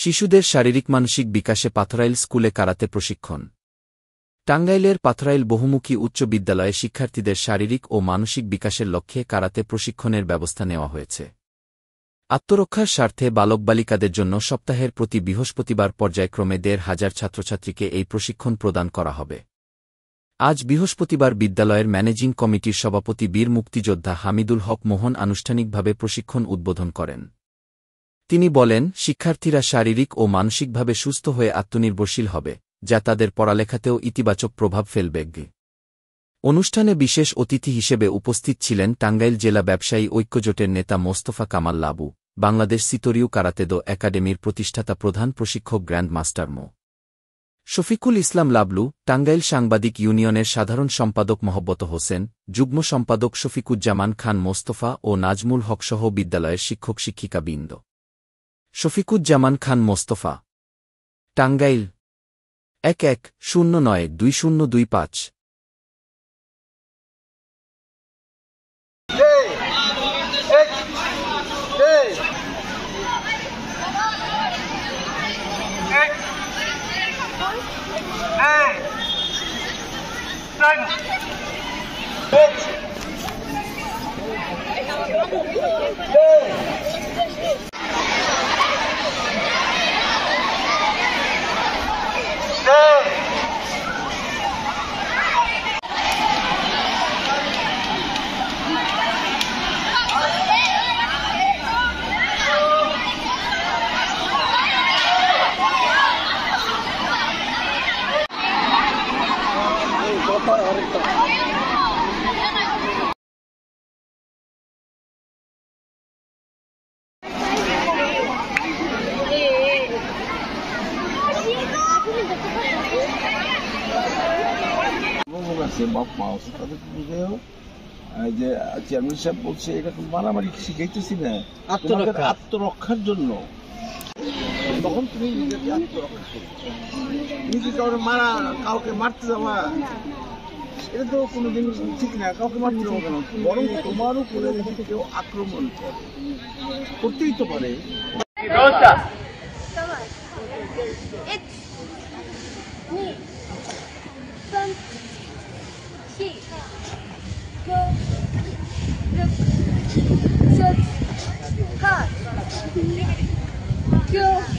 শিশুদের শারীরিক মানসিক বিকাশে পাথরাইল স্কুলে কারাতে প্রশিক্ষণ। টাঙ্গাইলের পাথরাইল বহুমুখী উচ্চ বিদ্যালয়ে শিক্ষার্থীদের শারীরিক ও মানসিক বিকাশের লক্ষ্যে কারাতে প্রশিক্ষণের ব্যবস্থা নেওয়া হয়েছে। আত্মরক্ষার স্বার্থে বালক-বালিকাদের জন্য সপ্তাহের প্রতি বৃহস্পতিবার পর্যায়ক্রমে ১,৫০০ ছাত্রছাত্রীকে এই প্রশিক্ষণ প্রদান করা হবে। আজ বৃহস্পতিবার বিদ্যালয়ের ম্যানেজিং কমিটির সভাপতি বীর মুক্তিযোদ্ধা হামিদুল হক মোহন আনুষ্ঠানিকভাবে প্রশিক্ষণ উদ্বোধন করেন। তিনি বলেন, শিক্ষার্থীরা শারীরিক ও মানসিকভাবে সুস্থ হয়ে আত্মনির্ভরশীল হবে, যা তাদের পড়ালেখাতেও ইতিবাচক প্রভাব ফেলবে। অনুষ্ঠানে বিশেষ অতিথি হিসেবে উপস্থিত ছিলেন টাঙ্গাইল জেলা ব্যবসায়ী ঐক্যজোটের নেতা মোস্তফা কামাল লাবু, বাংলাদেশ সিতোরিউ কারাতেদো একাডেমির প্রতিষ্ঠাতা প্রধান প্রশিক্ষক গ্র্যান্ড মাস্টার মো. শফিকুল ইসলাম লাবলু, টাঙ্গাইল সাংবাদিক ইউনিয়নের সাধারণ সম্পাদক মহব্বত হোসেন, যুগ্ম সম্পাদক শফিকুজ্জামান খান মোস্তফা ও নাজমুল হকসহ বিদ্যালয়ের শিক্ষক-শিক্ষিকাবৃন্দ। শফিকুজ্জামান খান মোস্তফা, টাঙ্গাইল ১১-০৯-২০২৫। যে চেয়ারম্যান সাহেব বলছে এটা তো মারামারি শিখাইতেছি না, আত্মরক্ষার জন্য। তখন তুমি নিজেকে আত্মরক্ষা করছো, নিজে কাউকে মারতে যাওয়া, এটা তো কোনোদিন ঠিক না। কাউকে মারতে যাবো কেন? বরং তোমার উপরে যদি কেউ আক্রমণ করে, করতেই তো পারে। Go.